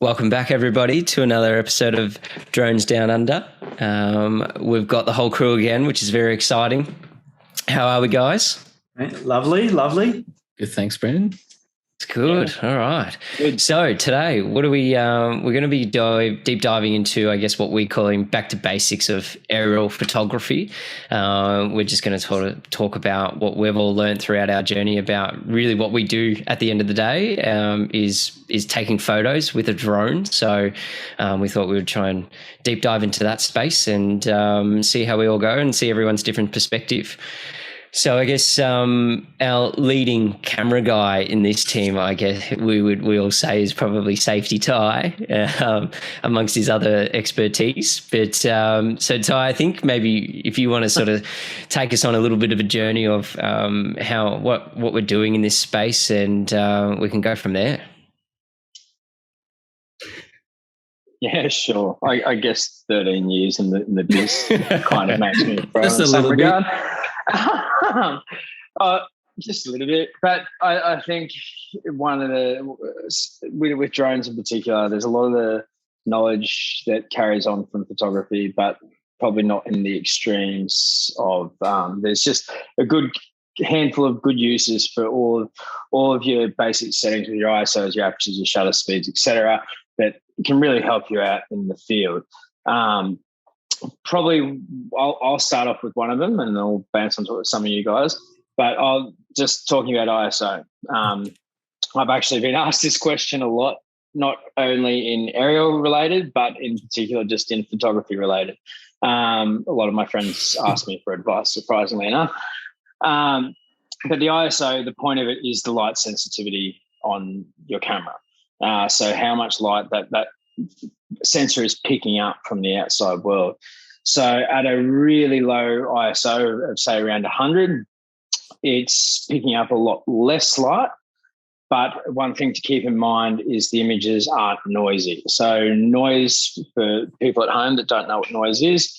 Welcome back, everybody, to another episode of Drones Down Under. We've got the whole crew again, which is very exciting. How are we, guys? Lovely. Good, thanks, Brendan. It's good. Yeah. All right. Good. So today, what are we? We're going to be deep diving into, I guess, what we're calling back to basics of aerial photography. We're just going to talk about what we've all learned throughout our journey about really what we do at the end of the day is taking photos with a drone. So we thought we would try and deep dive into that space and see how we all go and see everyone's different perspective. So I guess our leading camera guy in this team, I guess we all say, is probably Safety Ty, amongst his other expertise. But so Ty, I think maybe if you want to sort of take us on a little bit of a journey of what we're doing in this space, and we can go from there. Yeah, sure. I guess 13 years in the biz kind of makes me pro just in a some little regard. bit. Just a little bit, but I think one of the with drones in particular, there's a lot of the knowledge that carries on from photography, but probably not in the extremes of. There's just a good handful of good uses for all of your basic settings with your ISOs, your apertures, your shutter speeds, etc. That can really help you out in the field. Probably I'll start off with one of them and I'll bounce onto some of you guys. But I'll just talking about ISO. I've actually been asked this question a lot, not only in aerial related, but in particular just in photography related. A lot of my friends ask me for advice, surprisingly enough. But the ISO, the point of it is the light sensitivity on your camera. So how much light that sensor is picking up from the outside world. So at a really low ISO of say around 100, it's picking up a lot less light. But one thing to keep in mind is the images aren't noisy. So noise, for people at home that don't know what noise is,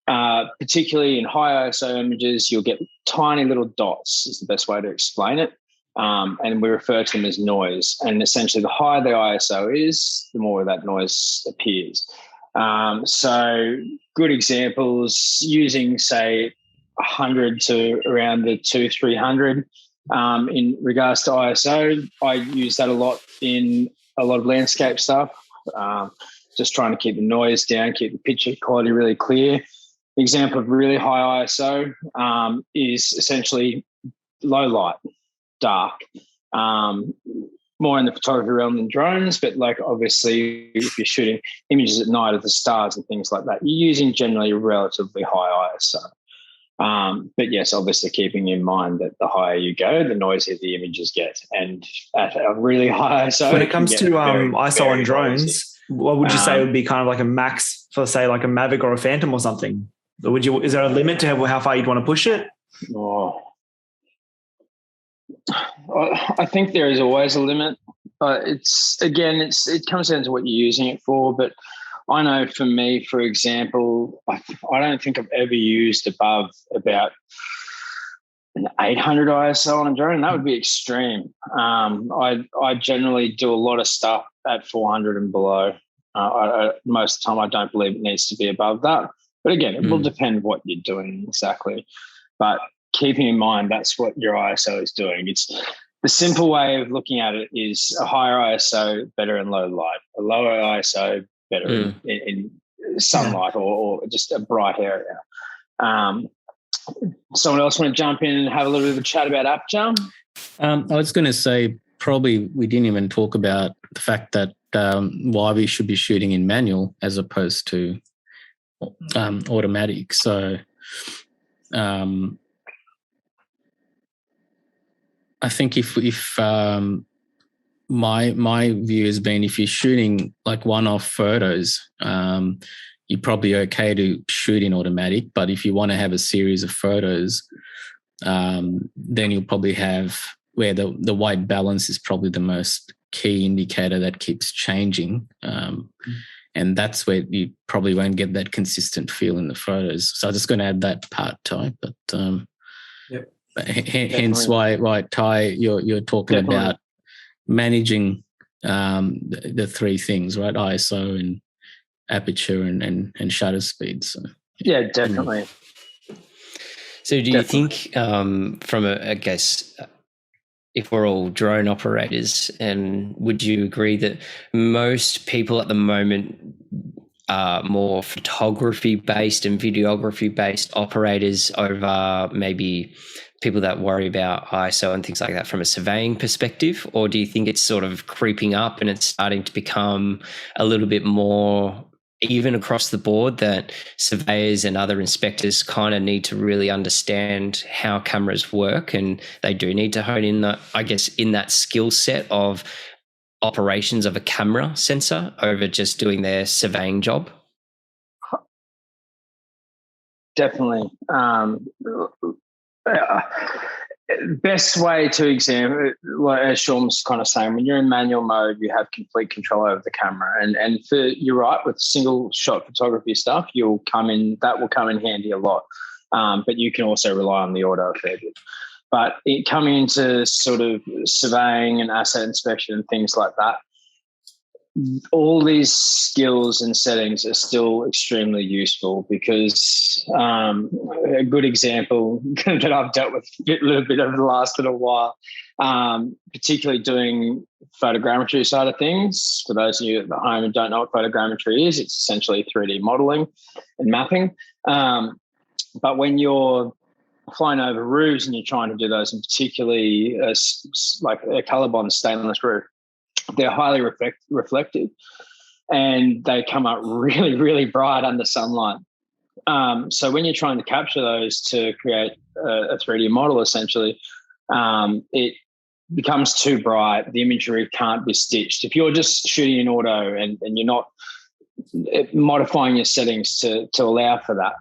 particularly in high ISO images, you'll get tiny little dots is the best way to explain it. And we refer to them as noise. And essentially the higher the ISO is, the more of that noise appears. So good examples using, say, 100 to around the 200-300 in regards to ISO. I use that a lot in a lot of landscape stuff, just trying to keep the noise down, keep the picture quality really clear. The example of really high ISO is essentially low light. Dark, more in the photography realm than drones, but like obviously if you're shooting images at night of the stars and things like that, you're using generally a relatively high ISO. But yes, obviously keeping in mind that the higher you go, the noisier the images get. And at a really high ISO, when it comes to ISO on drones, noisy. What would you say would be kind of like a max for, say, like a Mavic or a Phantom or something? Is there a limit to how far you'd want to push it? I think there is always a limit. It comes down to what you're using it for. But I know for me, for example, I don't think I've ever used above about an 800 ISO on a drone. That would be extreme. I generally do a lot of stuff at 400 and below. Most of the time, I don't believe it needs to be above that. But again, it will depend what you're doing exactly. But keeping in mind that's what your ISO is doing. It's the simple way of looking at it is a higher ISO better in low light, a lower ISO better in sunlight or just a bright area. Someone else want to jump in and have a little bit of a chat about aperture? I was going to say probably we didn't even talk about the fact that why we should be shooting in manual as opposed to automatic. So I think if my view has been if you're shooting like one-off photos, you're probably okay to shoot in automatic. But if you want to have a series of photos, then you'll probably have where the white balance is probably the most key indicator that keeps changing. And that's where you probably won't get that consistent feel in the photos. So I'm just going to add that part, Ty. But Yep. Hence why Ty, you're talking about managing the three things, right? ISO and aperture and shutter speed. So yeah, definitely. So do you think from I guess, if we're all drone operators, and would you agree that most people at the moment are more photography based and videography based operators over maybe people that worry about ISO and things like that from a surveying perspective? Or do you think it's sort of creeping up and it's starting to become a little bit more even across the board, that surveyors and other inspectors kind of need to really understand how cameras work, and they do need to hone in, I guess, in that skill set of operations of a camera sensor over just doing their surveying job? Definitely. Best way to examine, like as Sean's kind of saying, when you're in manual mode, you have complete control over the camera. And for, you're right, with single shot photography stuff, that will come in handy a lot. But you can also rely on the auto a fair bit. But coming into sort of surveying and asset inspection and things like that, all these skills and settings are still extremely useful, because a good example that I've dealt with a little bit over the last little while, particularly doing photogrammetry side of things. For those of you at home who don't know what photogrammetry is, it's essentially 3D modeling and mapping. But when you're flying over roofs and you're trying to do those, and particularly like a ColourBond stainless roof, they're highly reflective, and they come up really, really bright under sunlight. So when you're trying to capture those to create a 3D model, essentially, it becomes too bright. The imagery can't be stitched. If you're just shooting in auto and you're not modifying your settings to allow for that,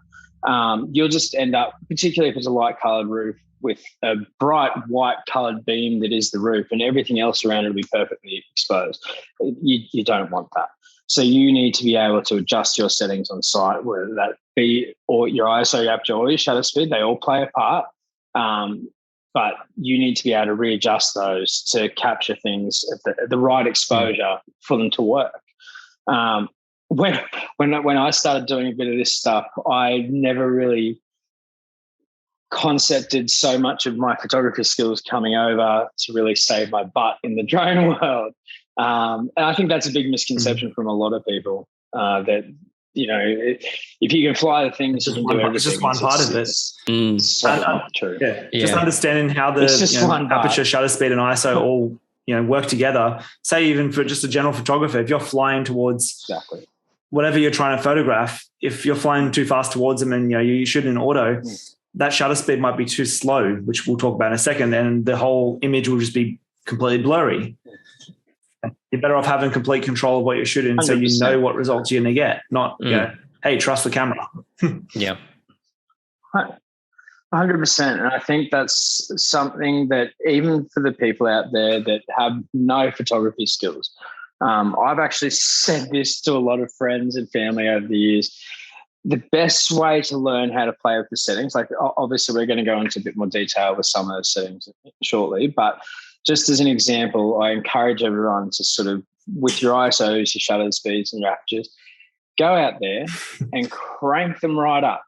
you'll just end up, particularly if it's a light coloured roof, with a bright white coloured beam that is the roof, and everything else around it will be perfectly exposed. You don't want that. So you need to be able to adjust your settings on site, whether that be or your ISO, your aperture, or your shutter speed. They all play a part, but you need to be able to readjust those to capture things at the right exposure for them to work. When I started doing a bit of this stuff, I never really concepted so much of my photography skills coming over to really save my butt in the drone world. And I think that's a big misconception from a lot of people, that, you know, if you can fly the things, you can do everything. It's just one part of it. So not true. Yeah. Just understanding how the aperture, shutter speed, and ISO all, you know, work together. Say even for just a general photographer, if you're flying towards whatever you're trying to photograph, if you're flying too fast towards them and, you know, you shoot in auto, that shutter speed might be too slow, which we'll talk about in a second, and the whole image will just be completely blurry. You're better off having complete control of what you're shooting 100%. So you know what results you're going to get, not, you know, hey, trust the camera. Yeah. 100%. And I think that's something that even for the people out there that have no photography skills, I've actually said this to a lot of friends and family over the years. The best way to learn how to play with the settings, like obviously we're going to go into a bit more detail with some of those settings shortly, but just as an example, I encourage everyone to sort of, with your ISOs, your shutter speeds and your apertures, go out there and crank them right up.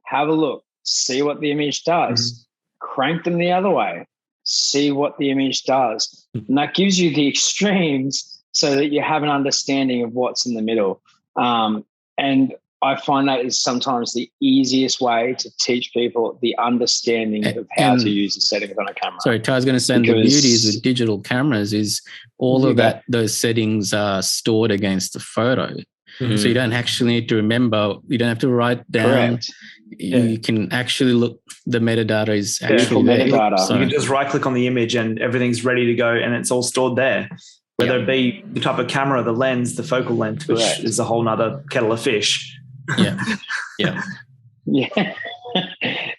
Have a look, see what the image does. Crank them the other way, see what the image does. And that gives you the extremes so that you have an understanding of what's in the middle. And I find that is sometimes the easiest way to teach people the understanding of how to use the settings on a camera. Sorry, I was going to say, the beauty is with digital cameras is all of those settings are stored against the photo. So you don't actually need to remember, you don't have to write down. Correct. You can actually look, the metadata is actually there. Metadata. So you can just right click on the image and everything's ready to go and it's all stored there. Whether it be the type of camera, the lens, the focal length, which is a whole nother kettle of fish. Yeah.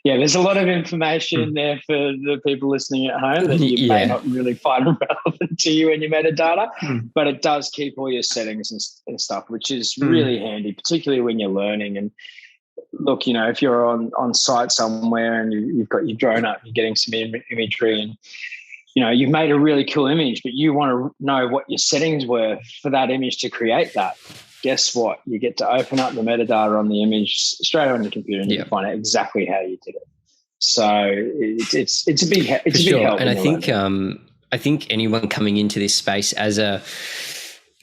There's a lot of information in there for the people listening at home that you may not really find relevant to you and your metadata, but it does keep all your settings and stuff, which is really handy, particularly when you're learning. And look, you know, if you're on site somewhere and you've got your drone up, you're getting some imagery and you've made a really cool image, but you want to know what your settings were for that image to create that. Guess what? You get to open up the metadata on the image straight on your computer and you can find out exactly how you did it. So it's a big help. And I think anyone coming into this space as a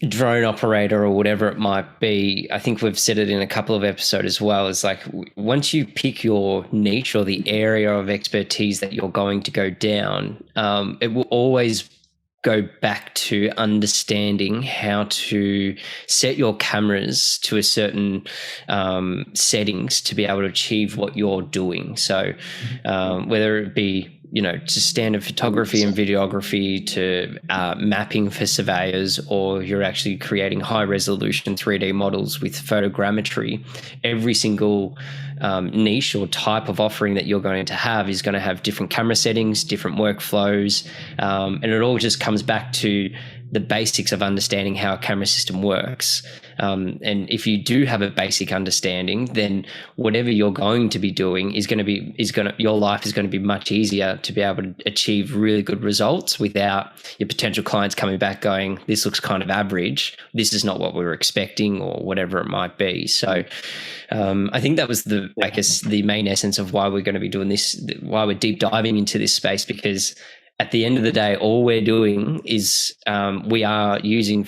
drone operator or whatever it might be, I think we've said it in a couple of episodes as well, is like once you pick your niche or the area of expertise that you're going to go down, it will always go back to understanding how to set your cameras to a certain settings to be able to achieve what you're doing. So whether it be to standard photography and videography, to mapping for surveyors, or you're actually creating high resolution 3D models with photogrammetry, every single niche or type of offering that you're going to have is going to have different camera settings, different workflows, and it all just comes back to the basics of understanding how a camera system works. And if you do have a basic understanding, then whatever you're going to be doing your life is going to be much easier to be able to achieve really good results without your potential clients coming back going, this looks kind of average, this is not what we were expecting, or whatever it might be. So I think that was the main essence of why we're going to be doing this, why we're deep diving into this space, because at the end of the day, all we're doing is we are using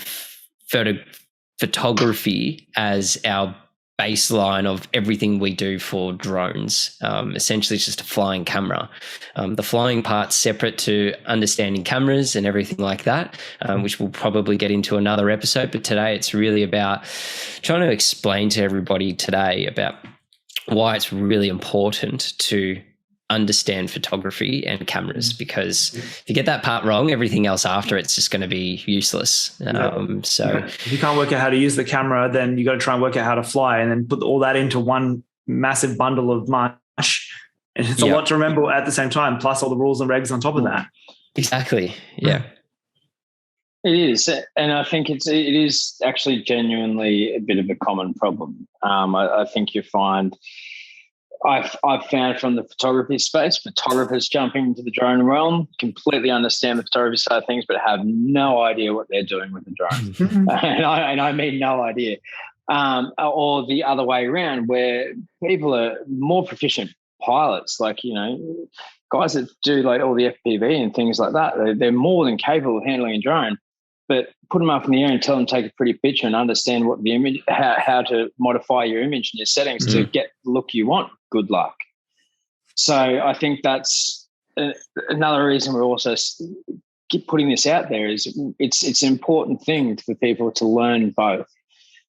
photography as our baseline of everything we do for drones. Essentially, it's just a flying camera. The flying part's separate to understanding cameras and everything like that, which we'll probably get into another episode. But today, it's really about trying to explain to everybody today about why it's really important to understand photography and cameras, because if you get that part wrong, everything else after it's just going to be useless. So if you can't work out how to use the camera, then you got to try and work out how to fly, and then put all that into one massive bundle of mush. And it's a lot to remember at the same time, plus all the rules and regs on top of that. Exactly. Yeah. It is. And I think it is actually genuinely a bit of a common problem. I think you find I've found from the photography space, photographers jumping into the drone realm completely understand the photography side of things, but have no idea what they're doing with the drone. and I mean no idea. Or the other way around, where people are more proficient pilots, like, guys that do like all the FPV and things like that, they're more than capable of handling a drone. But put them up in the air and tell them to take a pretty picture and understand what the image, how to modify your image and your settings to get the look you want. Good luck. So I think that's another reason we're also keep putting this out there, is it's an important thing for people to learn both.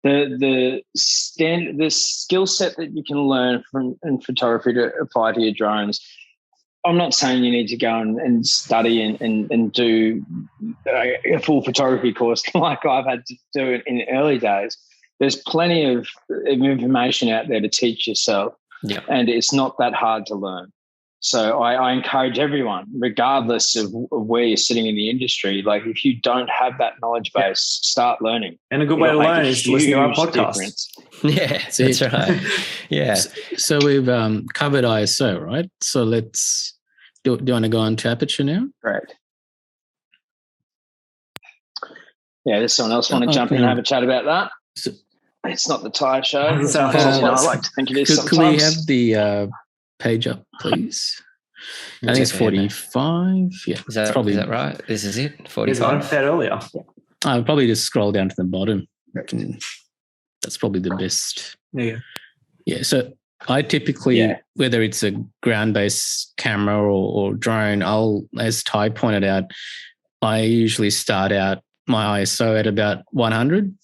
The skill set that you can learn in photography to apply to your drones. I'm not saying you need to go and study and do a full photography course like I've had to do in the early days. There's plenty of information out there to teach yourself, and it's not that hard to learn. So I encourage everyone, regardless of where you're sitting in the industry, like if you don't have that knowledge base, start learning. And a good way to learn is to listen to our podcast. Yeah, that's right. Yeah. So we've covered ISO, right? So let's do you want to go on to Aperture now? Right. Yeah, does someone else want to jump in and have a chat about that? So, it's not the tire show. I like to think it is sometimes. Could we have the page up, please? I think it's 45. Yeah, is that right? This is it? 45. I said earlier. I'll probably just scroll down to the bottom. That's probably the best. Yeah. Yeah. So I typically, whether it's a ground-based camera or drone, as Ty pointed out, I usually start out my ISO at about 100.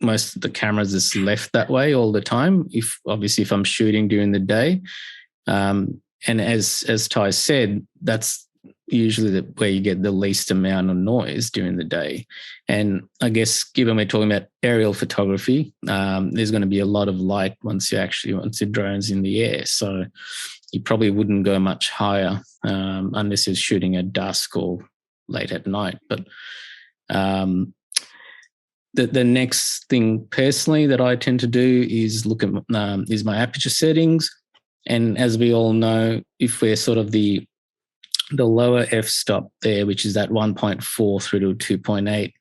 Most of the cameras is left that way all the time. If I'm shooting during the day, and as Ty said, that's usually where you get the least amount of noise during the day. And I guess given we're talking about aerial photography, there's going to be a lot of light once your drone's in the air. So you probably wouldn't go much higher unless you're shooting at dusk or late at night. But the next thing personally that I tend to do is look at is my aperture settings. And as we all know, if we're sort of the the lower f-stop there, which is that 1.4 through to 2.8,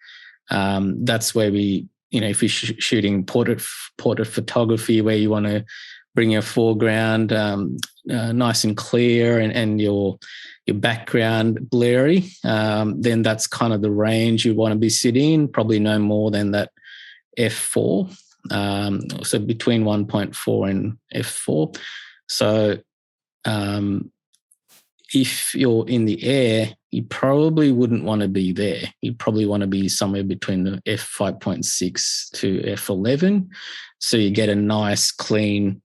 that's where we, if you're shooting portrait photography where you want to bring your foreground nice and clear and your background blurry, then that's kind of the range you want to be sitting in, probably no more than that f4. So between 1.4 and f4. So if you're in the air, you probably wouldn't want to be there. You probably want to be somewhere between the f5.6 to f11. So you get a nice clean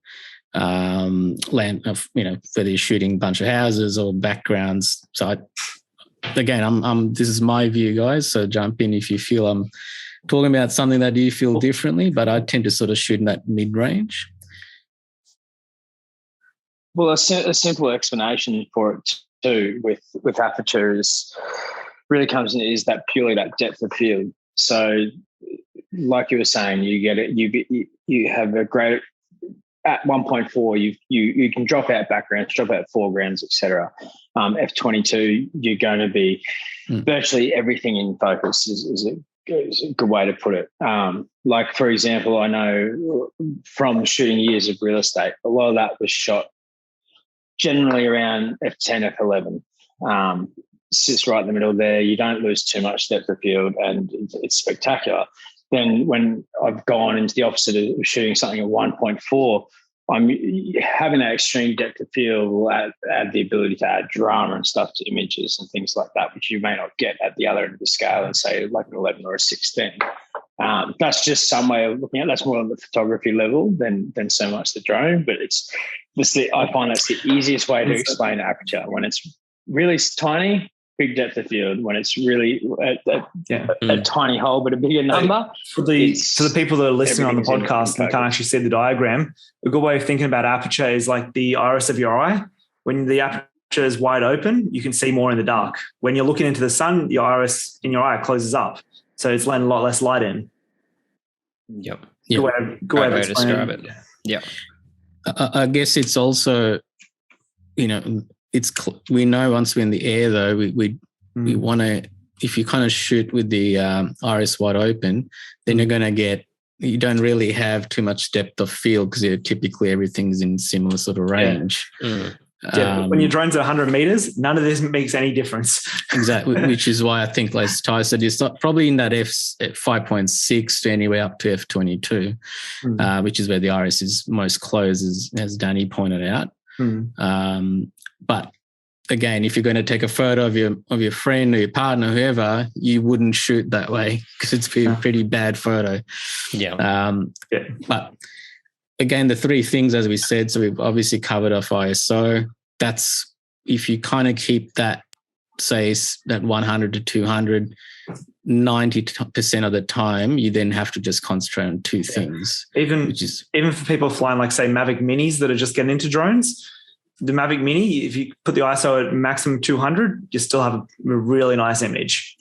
land of, whether you're shooting a bunch of houses or backgrounds. So this is my view, guys. So jump in if you feel I'm talking about something that you feel differently, but I tend to sort of shoot in that mid-range. Well, a simple explanation for it too with aperture really comes in is that purely that depth of field. So, like you were saying, you get it. You have a great at 1.4. You can drop out backgrounds, drop out foregrounds, etc. F22, you're going to be virtually everything in focus. Is a good way to put it. Like for example, I know from shooting years of real estate, a lot of that was shot generally around F10, F11. Sits right in the middle there. You don't lose too much depth of field and it's spectacular. Then when I've gone into the opposite of shooting something at 1.4, I'm having that extreme depth of field will add the ability to add drama and stuff to images and things like that, which you may not get at the other end of the scale and say like an 11 or a 16. That's just some way of looking at it. That's more on the photography level than so much the drone, but I find that's the easiest way to explain aperture. When it's really tiny, big depth of field. When it's really a tiny hole but a bigger number. For the people that are listening on the podcast and can't actually see the diagram, a good way of thinking about aperture is like the iris of your eye. When the aperture is wide open, you can see more in the dark. When you're looking into the sun, your iris in your eye closes up, so it's letting a lot less light in. Yep. Good way to describe it. Yeah. I guess it's also, we know once we're in the air though, we want to, if you kind of shoot with the iris wide open, then you're going to you don't really have too much depth of field because typically everything's in similar sort of range. Yeah. When your drone's at 100 meters, none of this makes any difference. Exactly, which is why I think, like Ty said, it's not probably in that f5.6 to anywhere up to f22, which is where the iris is most close, as Danny pointed out. But again, if you're going to take a photo of your friend or your partner, whoever, you wouldn't shoot that way because it's a pretty bad photo. Yeah. But again, the three things, as we said, so we've obviously covered off ISO. That's if you kind of keep that, say, that 100 to 200, 90% of the time, you then have to just concentrate on two things. Even for people flying, like, say, Mavic Minis that are just getting into drones, the Mavic Mini, if you put the ISO at maximum 200, you still have a really nice image.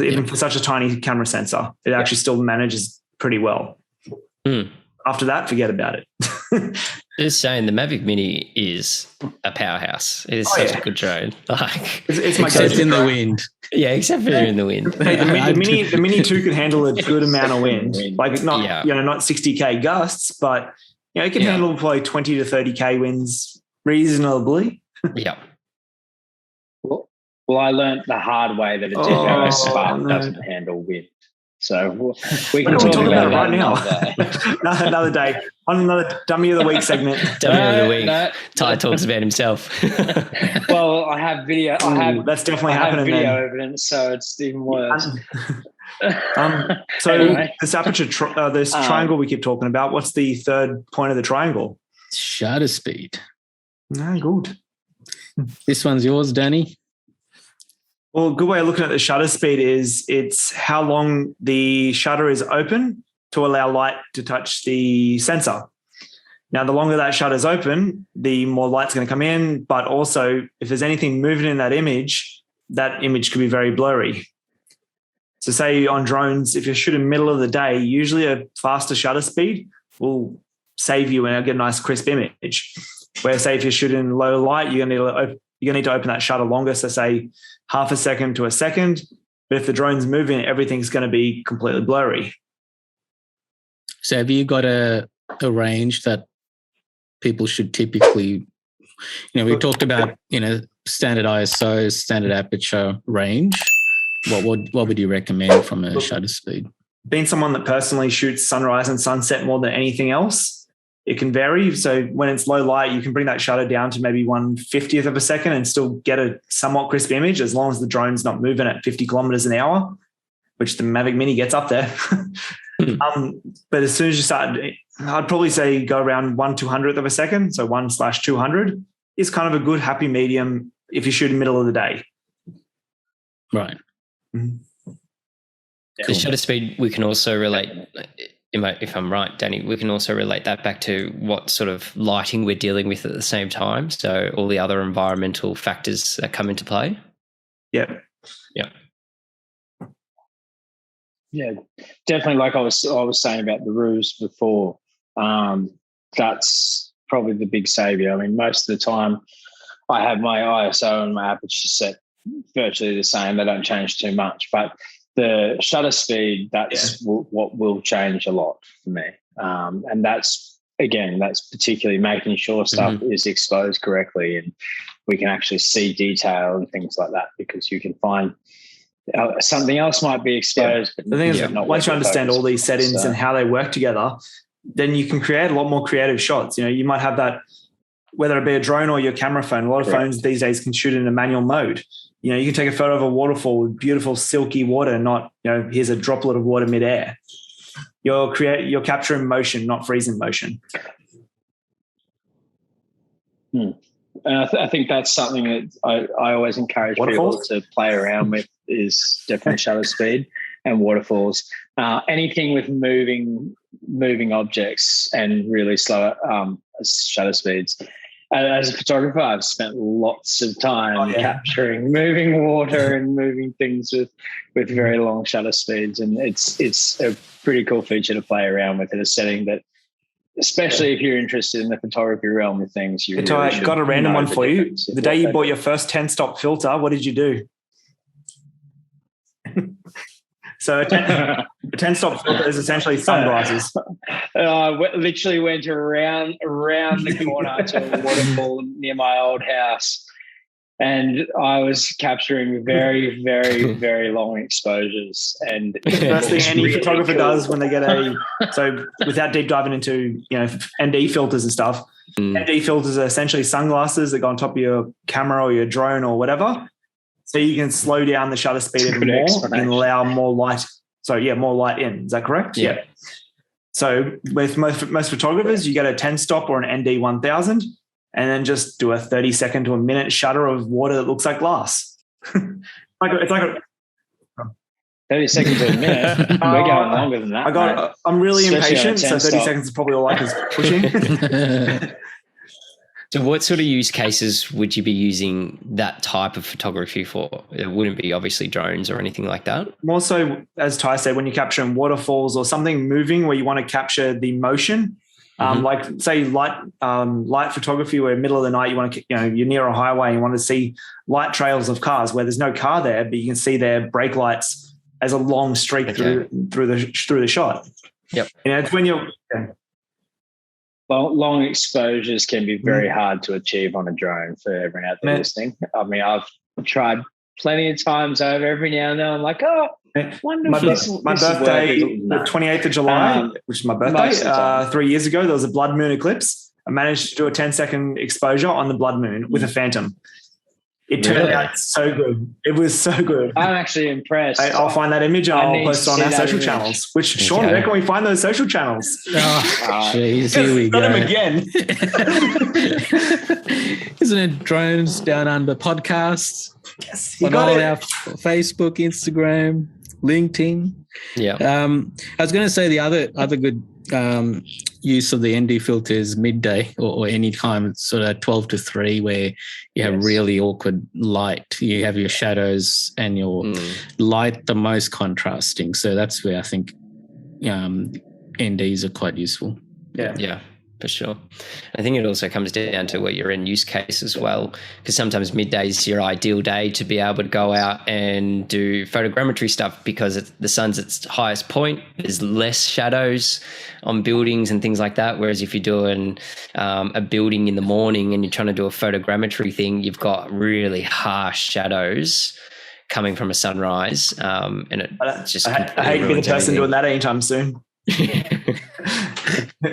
Even for such a tiny camera sensor, it actually still manages pretty well. After that, forget about it. Just saying, the Mavic Mini is a powerhouse. It is such a good drone. Like, it's my except in the wind. Yeah, except for in the wind. Hey, the Mini 2 can handle a good amount of wind. Like not 60k gusts, but it can handle probably 20 to 30k winds reasonably. Yeah. Well, I learned the hard way that a DJI Spark doesn't handle wind. So we can talk about it right now. Another day on another Dummy of the Week segment. Dummy of the Week. Ty talks about himself. Well, I have video. That's definitely happening. Video evidence, so it's even worse. So anyway. This aperture, this triangle we keep talking about. What's the third point of the triangle? Shutter speed. No, good. This one's yours, Danny. Well, a good way of looking at the shutter speed is it's how long the shutter is open to allow light to touch the sensor. Now, the longer that shutter is open, the more light's going to come in, but also if there's anything moving in that image could be very blurry. So say on drones, if you're shooting middle of the day, usually a faster shutter speed will save you and get a nice crisp image. Where say if you're shooting low light, you're going to need you're going to need to open that shutter longer. So say half a second to a second. But if the drone's moving, everything's going to be completely blurry. So have you got a range that people should typically, we talked about, standard ISO, standard aperture range. What would you recommend from a shutter speed? Being someone that personally shoots sunrise and sunset more than anything else, it can vary. So when it's low light, you can bring that shutter down to maybe 1/50th of a second and still get a somewhat crisp image as long as the drone's not moving at 50 kilometers an hour, which the Mavic Mini gets up there. But as soon as you start, I'd probably say go around 1/200th of a second. So 1/200 is kind of a good happy medium if you shoot in the middle of the day. Right. Mm-hmm. The shutter speed, we can also relate, if I'm right, Danny, we can also relate that back to what sort of lighting we're dealing with at the same time. So all the other environmental factors that come into play. Yeah. Yeah. Yeah, definitely. Like I was saying about the ruse before, that's probably the big savior. I mean, most of the time I have my ISO and my aperture set virtually the same. They don't change too much, but the shutter speed, that's what will change a lot for me. And that's particularly making sure stuff is exposed correctly and we can actually see detail and things like that, because you can find something else might be exposed. Yeah. The thing is, once you understand all these settings and how they work together, then you can create a lot more creative shots. You might have that, whether it be a drone or your camera phone. A lot of phones these days can shoot in a manual mode. You can take a photo of a waterfall with beautiful silky water, not, here's a droplet of water midair. You're capturing motion, not freezing motion. I think that's something that I always encourage people to play around with, is definitely shutter speed and waterfalls. Anything with moving objects and really slow shutter speeds. As a photographer, I've spent lots of time capturing moving water and moving things with very long shutter speeds, and it's a pretty cool feature to play around with in a setting that, especially if you're interested in the photography realm of things. You really got a random one for you. The day you bought your first 10-stop filter, what did you do? So a 10-stop filter is essentially sunglasses. Literally went around the corner to a waterfall near my old house, and I was capturing very, very, very long exposures. And the first thing any photographer does when they get so without deep diving into ND filters and stuff, ND filters are essentially sunglasses that go on top of your camera or your drone or whatever. So you can slow down the shutter speed even more and allow more light. So more light in. Is that correct? Yeah. So with most photographers, you get a 10-stop or an ND 1000, and then just do a 30-second to a minute shutter of water that looks like glass. It's like a 30 seconds to a minute. We're going longer than that. I'm really impatient, so 30 seconds is probably all I was pushing. So what sort of use cases would you be using that type of photography for? It wouldn't be obviously drones or anything like that. More so, as Ty said, when you're capturing waterfalls or something moving where you want to capture the motion, like say light photography where middle of the night you want to, you're near a highway and you want to see light trails of cars where there's no car there, but you can see their brake lights as a long streak through the shot. Yep. It's when you're... Long exposures can be very hard to achieve on a drone for everyone out there listening. I mean, I've tried plenty of times over. Every now and then I'm like, wonderful. My birthday, the 28th of July, which is my birthday, 3 years ago, there was a blood moon eclipse. I managed to do a 10-second exposure on the blood moon with a Phantom. It turned out so good. It was so good. I'm actually impressed. I'll find that image and I'll post it on our social channels. Which, Sean, where can we find those social channels? Jeez, here we go. Got them again. Isn't it Drones Down Under podcasts? Yes, on all our Facebook, Instagram, LinkedIn. Yeah. I was going to say the other good use of the ND filter is midday or any time, sort of 12 to 3, where you have really awkward light. You have your shadows and your light the most contrasting. So that's where I think NDs are quite useful. Yeah. Yeah. For sure. I think it also comes down to what your end use case as well, because sometimes midday is your ideal day to be able to go out and do photogrammetry stuff because the sun's at its highest point. There's less shadows on buildings and things like that. Whereas if you're doing a building in the morning and you're trying to do a photogrammetry thing, you've got really harsh shadows coming from a sunrise. And it's just I hate to be the person doing that anytime soon.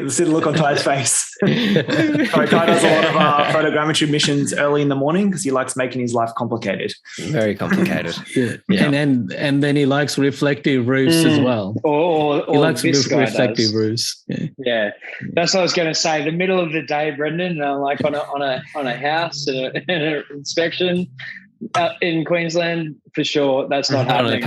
See the look on Ty's face. Sorry, Ty does a lot of photogrammetry missions early in the morning because he likes making his life complicated. Very complicated. Yeah. And then he likes reflective roofs as well. Or he likes reflective roofs. Yeah, that's what I was going to say. The middle of the day, Brendan, like on a house and an inspection. In Queensland, for sure, that's not happening.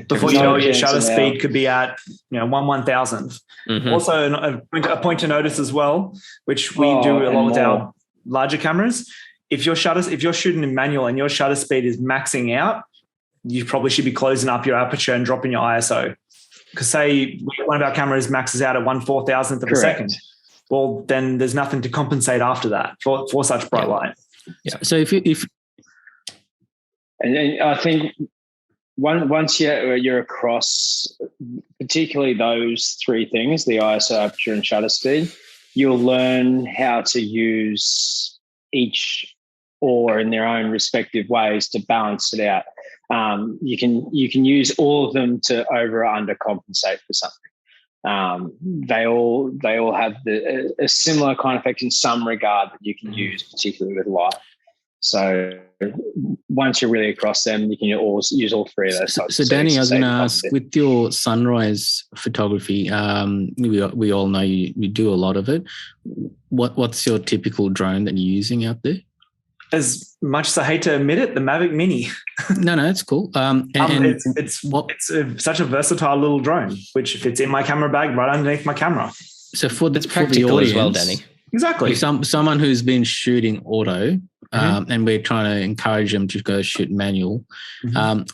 Before you know it, your shutter speed could be at 1/1000th. Mm-hmm. Also, a point to notice as well, which we do a lot with our larger cameras. If you're shooting in manual and your shutter speed is maxing out, you probably should be closing up your aperture and dropping your ISO. Because say one of our cameras maxes out at 1/4000th of a second, well, then there's nothing to compensate after that for such bright light. Yeah. So if and I think once you're across, particularly those three things, the ISO, aperture, and shutter speed, you'll learn how to use each or in their own respective ways to balance it out. You can use all of them to over or under compensate for something. They all have a similar kind of effect in some regard that you can use, particularly with light. So once you're really across them, you can use all three of those. So Danny, I was going to ask, with your sunrise photography, we all know you do a lot of it. What's your typical drone that you're using out there? As much as I hate to admit it, the Mavic Mini. No, it's cool. It's such a versatile little drone, which fits in my camera bag right underneath my camera. So for the audience, as well, Danny. Exactly. Someone who's been shooting auto, and we're trying to encourage them to go shoot manual.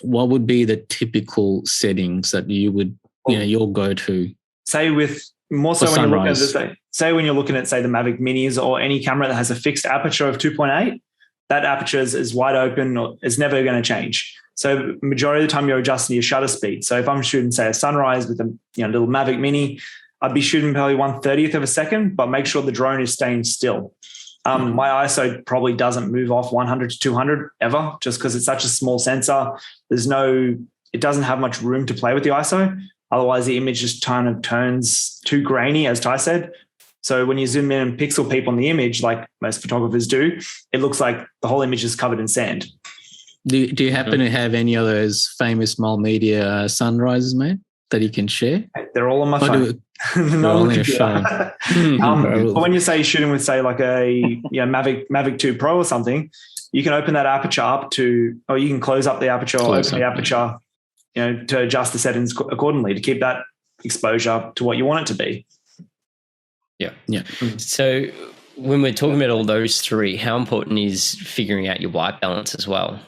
What would be the typical settings that you would, your go-to? Say with more so when you're looking at when you're looking at, say, the Mavic Minis or any camera that has a fixed aperture of 2.8. That aperture is wide open or is never going to change. So majority of the time you're adjusting your shutter speed. So if I'm shooting, say, a sunrise with a little Mavic Mini, I'd be shooting probably 1/30th of a second, but make sure the drone is staying still. My ISO probably doesn't move off 100 to 200 ever, just because it's such a small sensor. It doesn't have much room to play with the ISO. Otherwise, the image just kind of turns too grainy, as Ty said. So when you zoom in and pixel peep on the image, like most photographers do, it looks like the whole image is covered in sand. Do you happen to have any of those famous multimedia sunrises, mate, that you can share? They're all on my phone. But when you say shooting with, say, like a Mavic 2 Pro or something, you can open that aperture up or you can close up the aperture or open the aperture, to adjust the settings accordingly to keep that exposure to what you want it to be. Yeah. So when we're talking about all those three, how important is figuring out your white balance as well?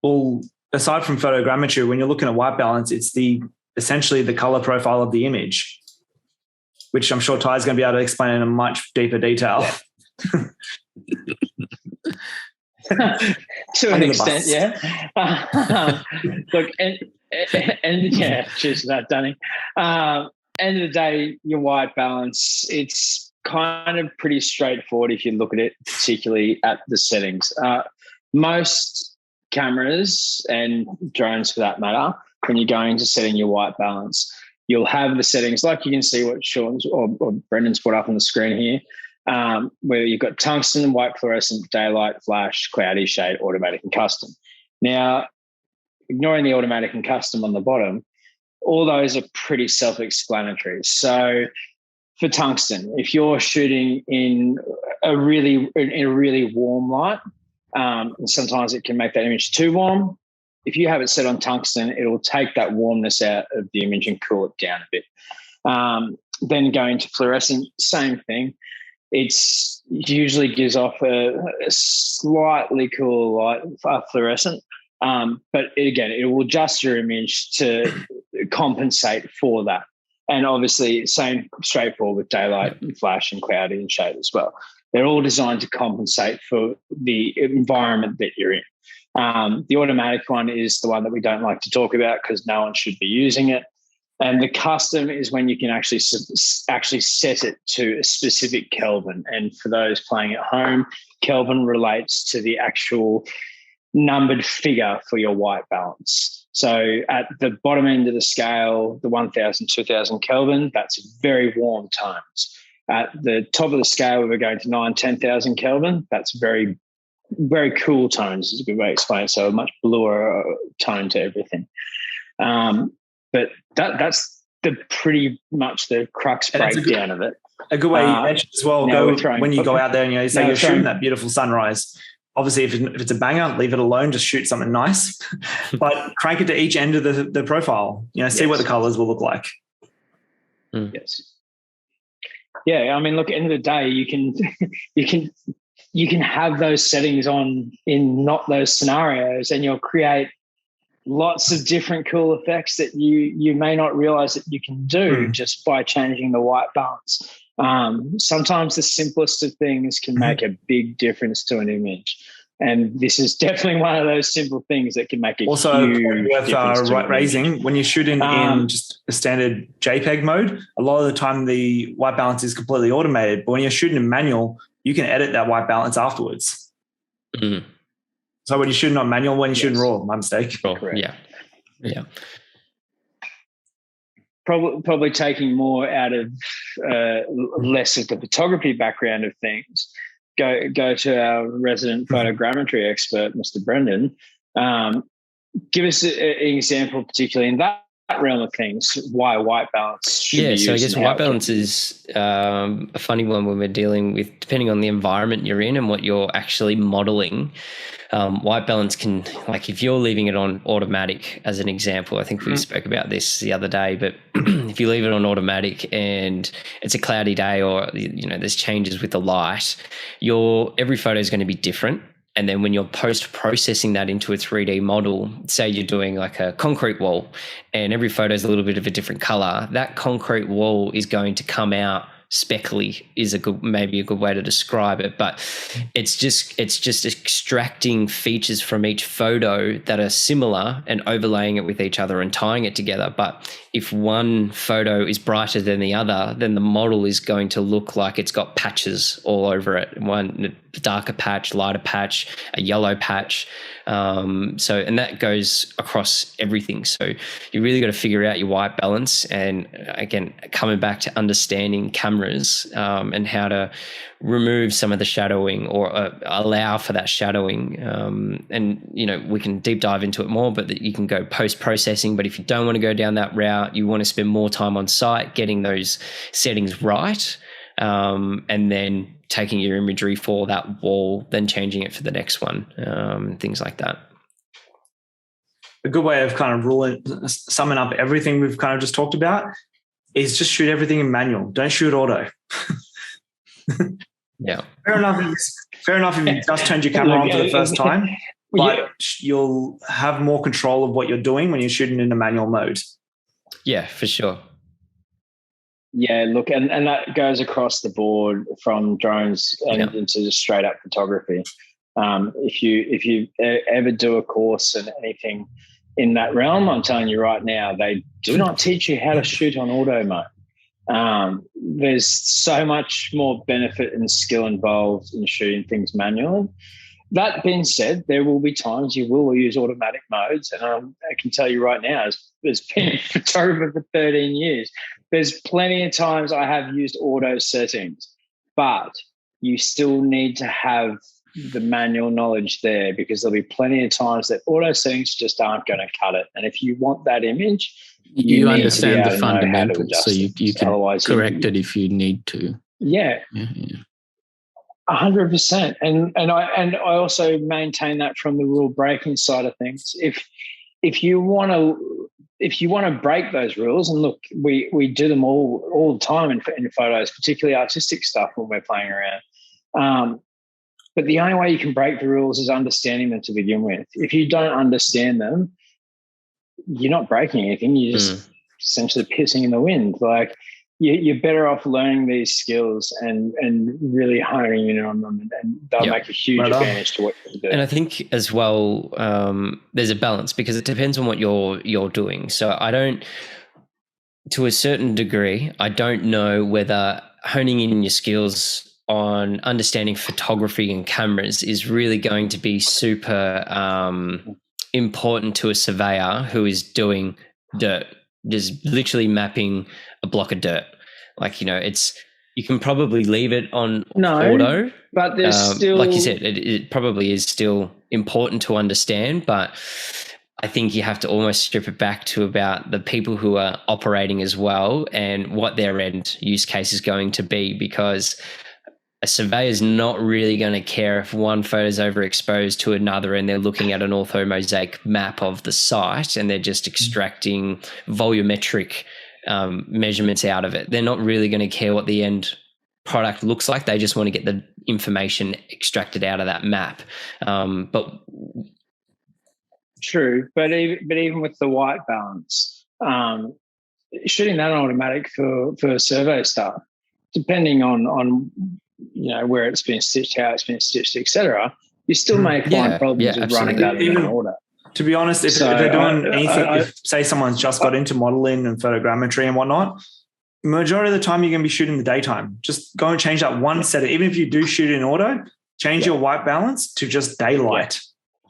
Well, aside from photogrammetry, when you're looking at white balance, it's essentially the color profile of the image, which I'm sure Ty's going to be able to explain in a much deeper detail. To an extent, yeah. Look, and yeah, cheers for that, Danny. End of the day, your white balance, it's kind of pretty straightforward if you look at it, particularly at the settings. Most cameras and drones, for that matter, when you're going to setting your white balance, you'll have the settings like you can see what Sean's or Brendan's put up on the screen here, where you've got tungsten, white fluorescent, daylight, flash, cloudy, shade, automatic, and custom. Now, ignoring the automatic and custom on the bottom, all those are pretty self-explanatory. So for tungsten, if you're shooting in a really warm light, sometimes it can make that image too warm. If you have it set on tungsten, it'll take that warmness out of the image and cool it down a bit. Then going to fluorescent, same thing. It usually gives off a slightly cooler light, fluorescent. But again, it will adjust your image to compensate for that. And obviously, same straightforward with daylight and flash and cloudy and shade as well. They're all designed to compensate for the environment that you're in. The automatic one is the one that we don't like to talk about because no one should be using it. And the custom is when you can actually set it to a specific Kelvin. And for those playing at home, Kelvin relates to the actual numbered figure for your white balance. So at the bottom end of the scale, the 1,000, 2,000 Kelvin, that's very warm tones. At the top of the scale, we're going to 9,000, 10,000 Kelvin. That's very, very cool tones, is a good way to explain it. So a much bluer tone to everything. But that's the pretty much the crux breakdown of it. A good way as well. When you go out there and you say you're shooting that beautiful sunrise. Obviously, if it's a banger, leave it alone. Just shoot something nice, but crank it to each end of the profile. See what the colors will look like. Yes. Yeah, I mean, look. At the end of the day, you can have those settings on in not those scenarios, and you'll create lots of different cool effects that you may not realize that you can do just by changing the white balance. Sometimes the simplest of things can make a big difference to an image. And this is definitely one of those simple things that can make a huge difference. Raising, when you shoot in just a standard JPEG mode, a lot of the time the white balance is completely automated. But when you're shooting in manual, you can edit that white balance afterwards. Mm. So when you're shooting on manual, when you're shooting raw, my mistake. Correct. Yeah. Probably taking more out of less of the photography background of things. Go to our resident photogrammetry expert, Mr. Brendan. Give us an example, particularly in that realm of things, why white balance should be used. So I guess white balance is a funny one when we're dealing with, depending on the environment you're in and what you're actually modeling. White balance can, like if you're leaving it on automatic as an example, I think we spoke about this the other day, but if you leave it on automatic and it's a cloudy day or, there's changes with the light, every photo is going to be different. And then when you're post-processing that into a 3D model, say you're doing like a concrete wall and every photo is a little bit of a different color, that concrete wall is going to come out speckly is maybe a good way to describe it, but it's just extracting features from each photo that are similar and overlaying it with each other and tying it together. But if one photo is brighter than the other, then the model is going to look like it's got patches all over it. One darker patch, lighter patch, a yellow patch. And that goes across everything. So you really got to figure out your white balance. And again, coming back to understanding cameras and how to remove some of the shadowing or allow for that shadowing. And, we can deep dive into it more, but that you can go post-processing. But if you don't want to go down that route, you want to spend more time on site getting those settings right. And then taking your imagery for that wall, then changing it for the next one, things like that. A good way of kind of summing up everything we've kind of just talked about is just shoot everything in manual. Don't shoot auto. Yeah. Fair enough if you just turned your camera on for the first time, but you'll have more control of what you're doing when you're shooting in a manual mode. Yeah, for sure. Yeah, look, and that goes across the board from drones and into just straight up photography. If you ever do a course and anything in that realm, I'm telling you right now, they do not teach you how to shoot on auto mode. There's so much more benefit and skill involved in shooting things manually. That being said, there will be times you will use automatic modes, and I can tell you right now, as been a photographer for 13 years, there's plenty of times I have used auto settings, but you still need to have the manual knowledge there because there'll be plenty of times that auto settings just aren't going to cut it. And if you want that image, you understand the fundamentals, so you can correct it if you need to. Yeah. 100%. And I also maintain that from the rule breaking side of things. If you want to break those rules, and look, we do them all the time in photos, particularly artistic stuff when we're playing around. But the only way you can break the rules is understanding them to begin with. If you don't understand them, you're not breaking anything. You're just essentially pissing in the wind. Like you're better off learning these skills and really honing in on them, and they'll make a huge advantage to what you do. And I think as well, there's a balance because it depends on what you're doing. So to a certain degree, I don't know whether honing in your skills on understanding photography and cameras is really going to be super important to a surveyor who is doing dirt, just literally mapping a block of dirt. Like, you can probably leave it on auto, but there's still, like you said, it probably is still important to understand, but I think you have to almost strip it back to about the people who are operating as well and what their end use case is going to be, because a surveyor is not really going to care if one photo is overexposed to another and they're looking at an orthomosaic map of the site and they're just extracting volumetric measurements out of it. They're not really going to care what the end product looks like. They just want to get the information extracted out of that map. True, but even with the white balance, shooting that on automatic for survey stuff, depending on where it's been stitched, how it's been stitched, etc., you still may find problems with running that in order. To be honest, if they're doing anything, if say someone's just got into modeling and photogrammetry and whatnot, majority of the time you're going to be shooting in the daytime. Just go and change that one setting. Even if you do shoot in auto, change your white balance to just daylight.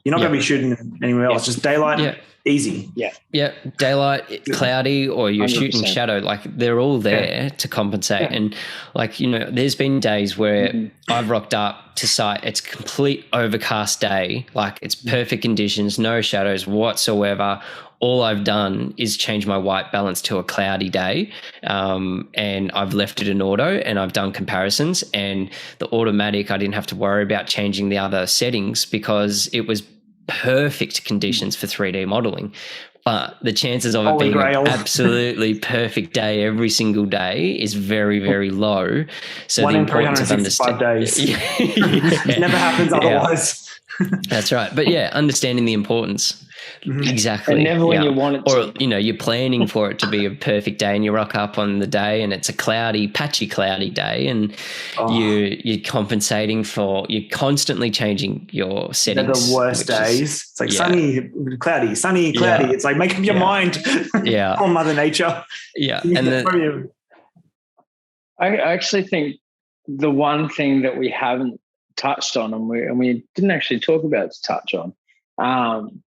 You're not going to be shooting anywhere else. Just daylight, easy. Yeah, daylight, cloudy, or you're 100%. Shooting shadow. Like they're all there to compensate. Yeah. And like, there's been days where I've rocked up to site. It's complete overcast day. Like it's perfect conditions, no shadows whatsoever. All I've done is change my white balance to a cloudy day, and I've left it in auto, and I've done comparisons, and the automatic, I didn't have to worry about changing the other settings because it was perfect conditions for 3D modeling. But the chances of it being an absolutely perfect day every single day is very, very low. So the importance of understanding days. It never happens otherwise. That's right. But understanding the importance. Exactly. And never when you want it to. Or, you're planning for it to be a perfect day and you rock up on the day and it's a patchy cloudy day, and you're compensating for, you're constantly changing your settings. They're the worst days. It's like sunny, cloudy, sunny, cloudy. It's like make up your mind on Mother Nature. Yeah. And then I actually think the one thing that we haven't touched on and we didn't actually talk about to touch on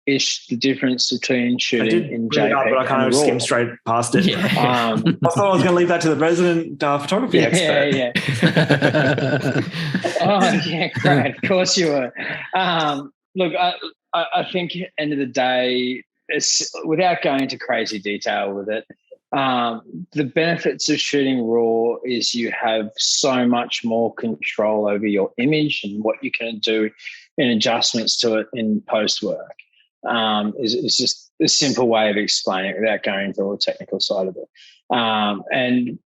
is the difference between shooting in JPEG but I kind of skimmed straight past it. Yeah. I thought I was going to leave that to the resident photography expert. Yeah. Oh, yeah, great. Of course you were. Look, I think at the end of the day, it's, without going into crazy detail with it, the benefits of shooting RAW is you have so much more control over your image and what you can do in adjustments to it in post work. Is just a simple way of explaining it without going into all the technical side of it. And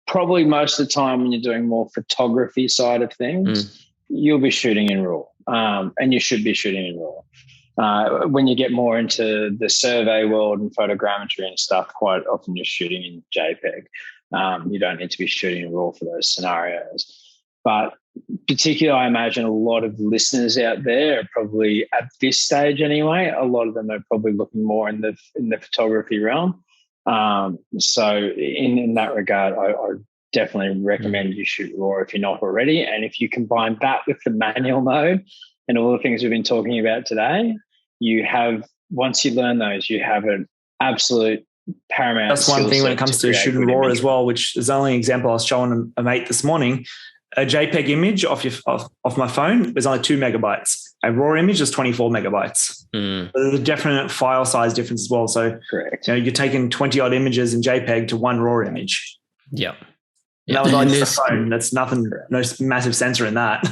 probably most of the time when you're doing more photography side of things, you'll be shooting in RAW, and you should be shooting in RAW. When you get more into the survey world and photogrammetry and stuff, quite often you're shooting in JPEG. You don't need to be shooting in RAW for those scenarios. But particularly, I imagine a lot of listeners out there are probably at this stage anyway. A lot of them are probably looking more in the photography realm. So in that regard, I definitely recommend you shoot RAW if you're not already. And if you combine that with the manual mode and all the things we've been talking about today, you have, once you learn those, you have an absolute paramount. That's one thing when it comes to shooting RAW as well, which is the only example I was showing a mate this morning. A JPEG image off my phone is only 2 megabytes. A RAW image is 24 megabytes. There's a definite file size difference as well. So correct. You're taking 20 odd images in JPEG to one RAW image. Yeah. That was on the phone. That's nothing, no massive sensor in that.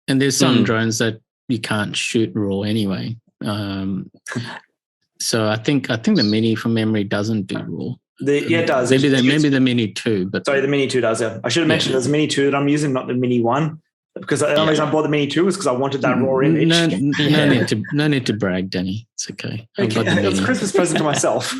And there's some drones that you can't shoot RAW anyway. So I think the Mini from memory doesn't do RAW. It does. Maybe the Mini 2. But sorry, the Mini 2 does. Yeah. I should have mentioned there's a Mini 2 that I'm using, not the Mini 1. Because the only reason I bought the Mini 2 was because I wanted that RAW image. No need to brag, Danny. It's okay. It's a Christmas present to myself.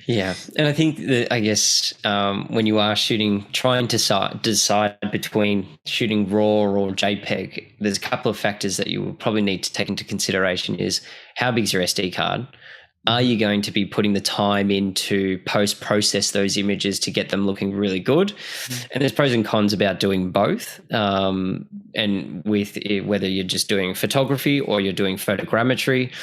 Yeah, and I think that when you are shooting, trying to decide between shooting RAW or JPEG, there's a couple of factors that you will probably need to take into consideration. Is how big is your SD card? Are you going to be putting the time in to post-process those images to get them looking really good? And there's pros and cons about doing both. And with whether you're just doing photography or you're doing photogrammetry,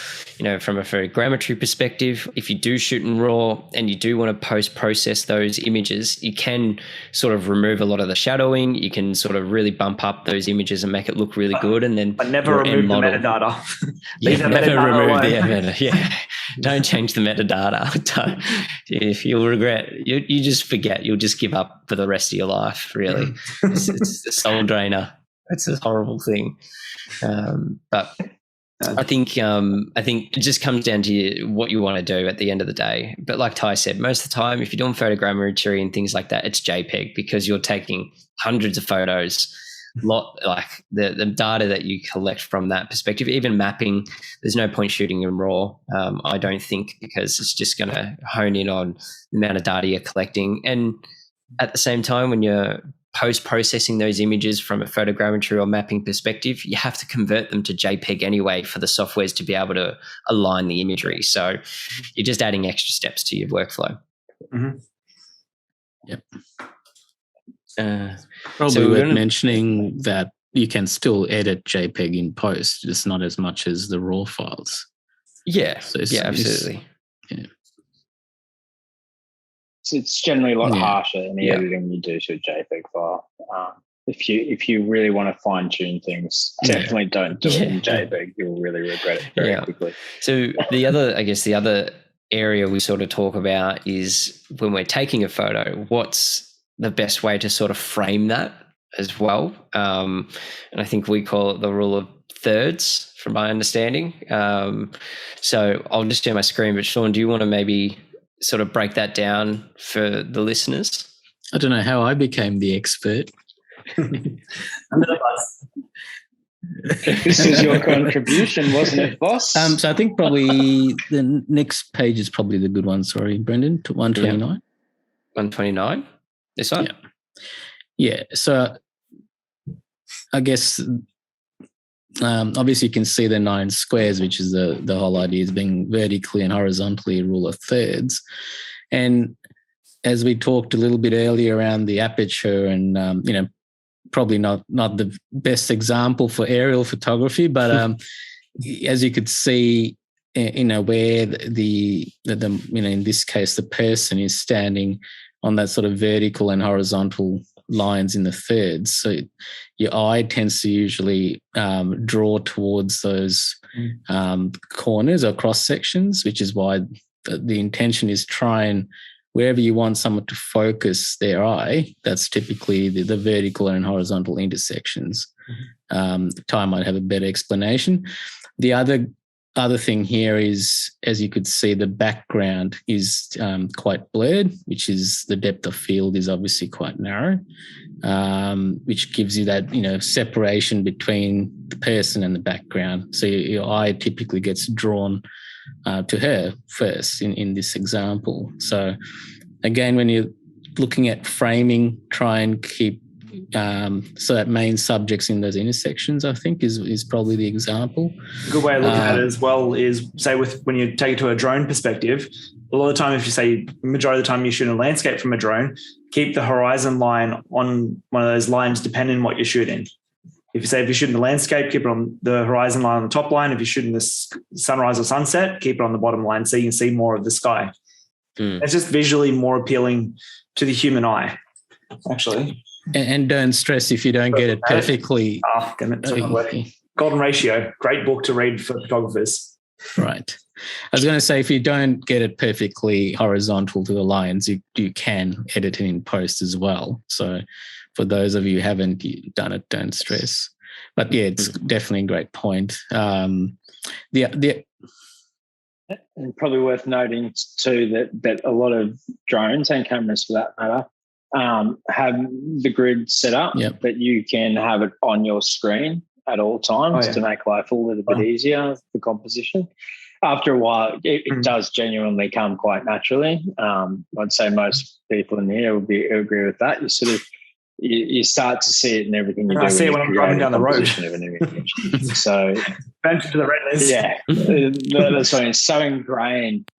from a photogrammetry perspective, if you do shoot in RAW and you do want to post-process those images, you can sort of remove a lot of the shadowing. You can sort of really bump up those images and make it look really good. And then never remove the metadata. Never remove the metadata. Yeah. Don't change the metadata. If you'll regret, you just forget. You'll just give up for the rest of your life, really. It's a soul drainer. It's a horrible thing. But I think it just comes down to what you want to do at the end of the day. But like Ty said, most of the time, if you're doing photogrammetry and things like that, it's JPEG because you're taking hundreds of photos. Like the data that you collect from that perspective, even mapping, there's no point shooting in RAW, I don't think, because it's just going to hone in on the amount of data you're collecting. And at the same time, when you're post-processing those images from a photogrammetry or mapping perspective, you have to convert them to JPEG anyway for the softwares to be able to align the imagery. So you're just adding extra steps to your workflow. Mm-hmm. Yep. Probably worth mentioning that you can still edit JPEG in post, just not as much as the RAW files. Yeah, absolutely. So it's generally a lot harsher in the editing you do to a JPEG file. If you really want to fine tune things, definitely don't do it in JPEG. You'll really regret it very quickly. So the other area we sort of talk about is when we're taking a photo, what's the best way to sort of frame that as well. And I think we call it the rule of thirds from my understanding. So I'll just share my screen, but Sean, do you want to maybe sort of break that down for the listeners? I don't know how I became the expert. Under the bus. This is your contribution, wasn't it, boss? So I think probably the next page is probably the good one. Sorry, Brendan, to 129. 129? This one? Yeah. So I guess obviously you can see the 9 squares, which is the whole idea is being vertically and horizontally a rule of thirds. And as we talked a little bit earlier around the aperture and, probably not the best example for aerial photography, but as you could see, where the in this case, the person is standing on that sort of vertical and horizontal lines in the thirds. So your eye tends to usually draw towards those corners or cross sections, which is why the intention is try and wherever you want someone to focus their eye, that's typically the vertical and horizontal intersections. Ty might have a better explanation. The other thing here is, as you could see, the background is quite blurred, which is the depth of field is obviously quite narrow, which gives you that, separation between the person and the background. So your eye typically gets drawn to her first in this example. So again, when you're looking at framing, try and keep so that main subjects in those intersections, I think, is probably the example. A good way of looking at it as well is, say, when you take it to a drone perspective, a lot of the time, if you say majority of the time you shoot a landscape from a drone, keep the horizon line on one of those lines depending on what you're shooting. If you're shooting the landscape, keep it on the horizon line on the top line. If you're shooting the sunrise or sunset, keep it on the bottom line so you can see more of the sky. It's just visually more appealing to the human eye, actually. And don't stress if you don't get it perfectly. Golden Ratio, great book to read for photographers. Right. I was going to say, if you don't get it perfectly horizontal to the lines, you can edit it in post as well. So for those of you who haven't done it, don't stress. But yeah, it's definitely a great point. And probably worth noting too that a lot of drones and cameras, for that matter, have the grid set up that you can have it on your screen at all times to make life a little bit easier for composition. after a while, it does genuinely come quite naturally. I'd say most people in here would agree with that. You sort of you start to see it in everything you do. I see it when I'm driving down the road. So, venture to the red list. Yeah, that's what it's so ingrained.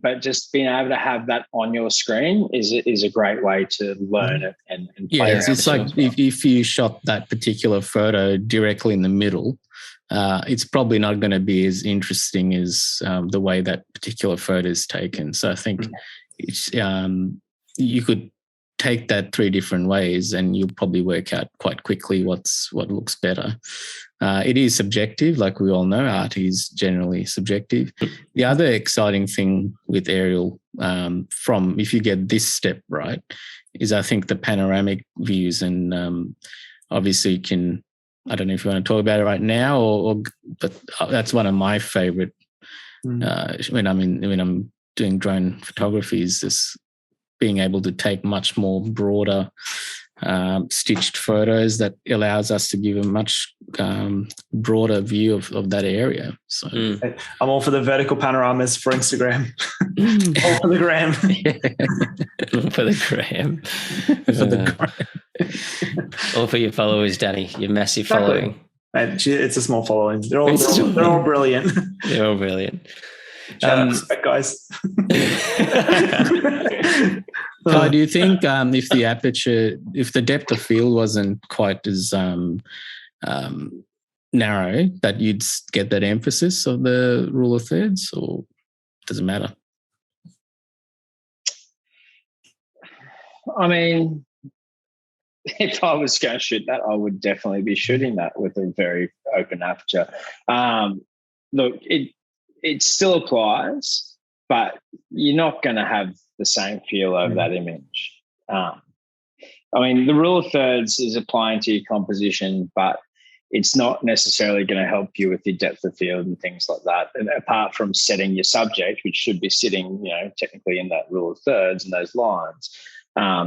But just being able to have that on your screen is a great way to learn it and play around. It's like if you shot that particular photo directly in the middle, it's probably not going to be as interesting as the way that particular photo is taken. So I think it's you could take that 3 different ways and you'll probably work out quite quickly what looks better. It is subjective, like we all know. Art is generally subjective. The other exciting thing with aerial, from if you get this step right, is I think the panoramic views, and obviously you can. I don't know if you want to talk about it right now, but that's one of my favorite when I'm doing drone photography, is this being able to take much more broader stitched photos that allows us to give a much broader view of that area. So I'm all for the vertical panoramas for Instagram. All for the gram. For the gram. All for your followers, Danny. Your massive following. Mate, it's a small following. They're all brilliant. They're all brilliant. Respect, guys. Kai, do you think if the aperture, if the depth of field wasn't quite as narrow, that you'd get that emphasis of the rule of thirds, or does it matter? I mean, if I was going to shoot that, I would definitely be shooting that with a very open aperture. Look, it still applies, but you're not going to have the same feel over that image. I mean, the rule of thirds is applying to your composition, but it's not necessarily going to help you with your depth of field and things like that. And apart from setting your subject, which should be sitting, technically in that rule of thirds and those lines,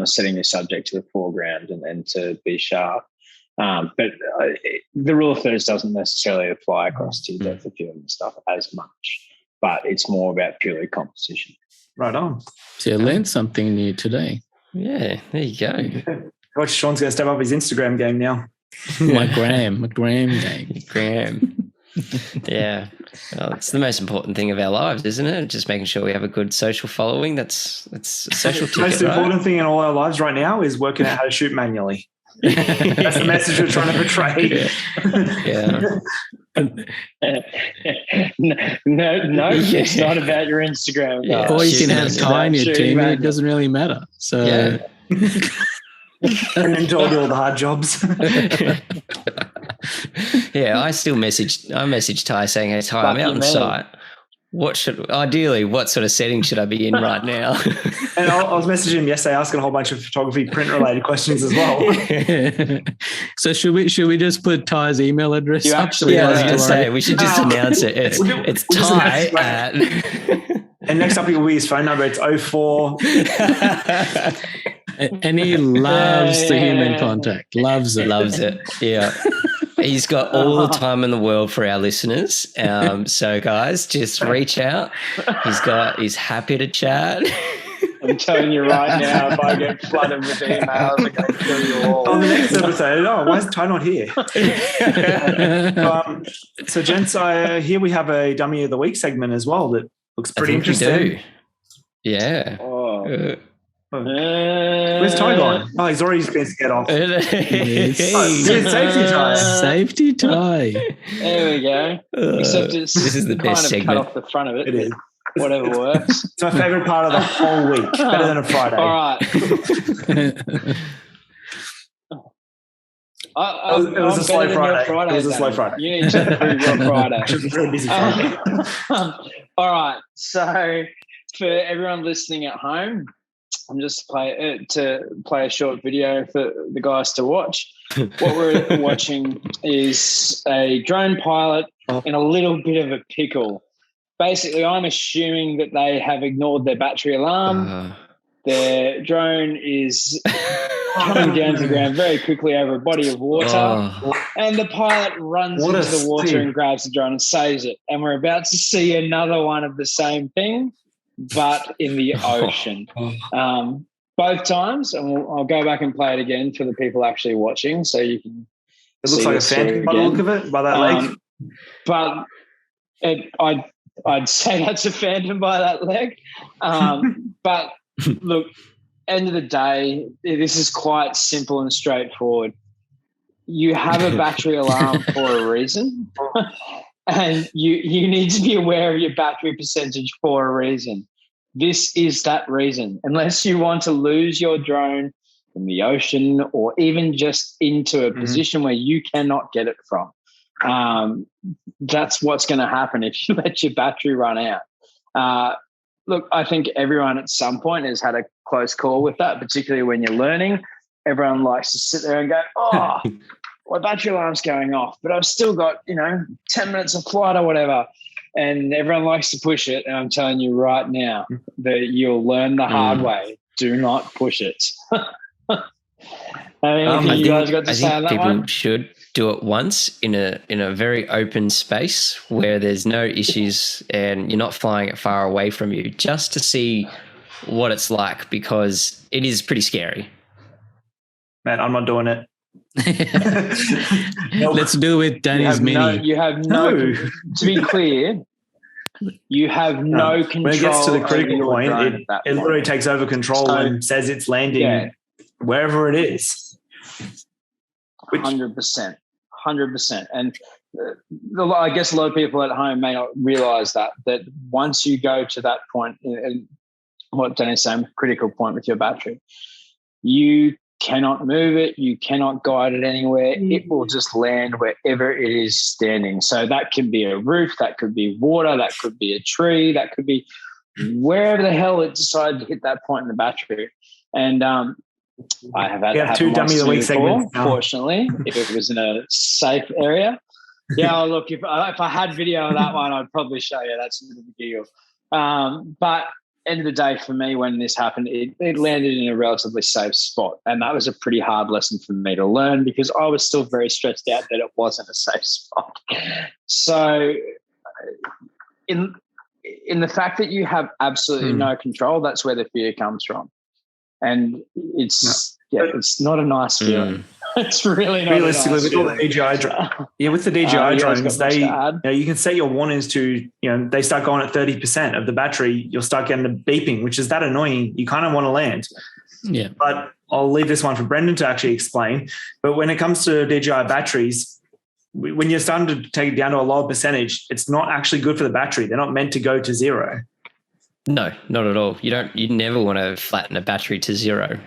setting your subject to the foreground and to be sharp. But the rule of thirds doesn't necessarily apply across to depth of field and stuff as much, but it's more about purely composition. Right on. So I learned something new today. Yeah, there you go. Watch, Sean's going to step up his Instagram game now. my gram game. Gram. Yeah. Well, it's the most important thing of our lives, isn't it? Just making sure we have a good social following. That's a social ticket, The most important thing in all our lives right now is working out how to shoot manually. That's the message we're trying to portray. Yeah. No, it's not about your Instagram. Yeah. Or you can have Kai in your team, and it doesn't really matter. So, and then do all the hard jobs. Yeah, I messaged Ty saying, "Hey Ty, I'm out on site. What sort of setting should I be in right now?" And I was messaging him yesterday asking a whole bunch of photography print related questions as well. So should we just put Ty's email address up? I was going to say we should just announce it. It's Ty at. And next up will be his phone number. It's 04. And he loves the human contact. Loves it. Loves it. Yeah. He's got all the time in the world for our listeners. So guys, just reach out. He's happy to chat. I'm telling you right now, if I get flooded with emails, I'm going to kill you all. On the next episode, why is Ty not here? So gents, here we have a Dummy of the Week segment as well that looks pretty interesting. Yeah. Where's Ty gone? Oh, he's already going to get off. Safety tie. Safety tie. There we go. Except this is the best segment. Cut off the front of it. It is. Whatever works. It's my favourite part of the whole week. Better than a Friday. All right. It was a slow Friday. It was a slow Friday. You need to improve your Friday. It was a really busy Friday. All right. So for everyone listening at home, I'm just to play a short video for the guys to watch. What we're watching is a drone pilot in a little bit of a pickle. Basically, I'm assuming that they have ignored their battery alarm their drone is coming down to the ground very quickly over a body of water, and the pilot runs into the water and grabs the drone and saves it. And we're about to see another one of the same thing, but in the ocean. Both times, and I'll go back and play it again for the people actually watching, so you can. It looks like a phantom by the look of it, by that leg. But I'd say that's a phantom by that leg. But look, end of the day, this is quite simple and straightforward. You have a battery alarm for a reason, and you need to be aware of your battery percentage for a reason. This is that reason. Unless you want to lose your drone in the ocean or even just into a position where you cannot get it from. That's what's going to happen if you let your battery run out. Look, I think everyone at some point has had a close call with that, particularly when you're learning. Everyone likes to sit there and go, my battery alarm's going off, but I've still got, 10 minutes of flight or whatever. And everyone likes to push it. And I'm telling you right now that you'll learn the hard way. Do not push it. I think you guys got to say on that people one? Should do it once in a very open space where there's no issues and you're not flying it far away from you, just to see what it's like, because it is pretty scary. Man, I'm not doing it. Let's do it. Danny's mini. To be clear, you have no control. When it gets to the critical point, it literally takes over control and says it's landing wherever it is. 100%. And I guess a lot of people at home may not realize that once you go to that point, and what Danny's saying, critical point with your battery, you cannot move it, you cannot guide it anywhere. It will just land wherever it is standing. So that can be a roof, that could be water, that could be a tree, that could be wherever the hell it decided to hit that point in the battery. And I have had have 2 dummy of the week segments. Fortunately, if it was in a safe area. Yeah, look, if I had video of that one, I'd probably show you. That's a bit of a deal. But end of the day, for me, when this happened, it landed in a relatively safe spot. And that was a pretty hard lesson for me to learn, because I was still very stressed out that it wasn't a safe spot. So in the fact that you have absolutely no control, that's where the fear comes from. And it's not a nice feeling. It's really not. Realistically, with all the DJI, with the DJI drones, you can set your warnings to, they start going at 30% of the battery. You'll start getting the beeping, which is that annoying. You kind of want to land. Yeah. But I'll leave this one for Brendan to actually explain. But when it comes to DJI batteries, when you're starting to take it down to a lower percentage, it's not actually good for the battery. They're not meant to go to zero. No, not at all. You never want to flatten a battery to zero.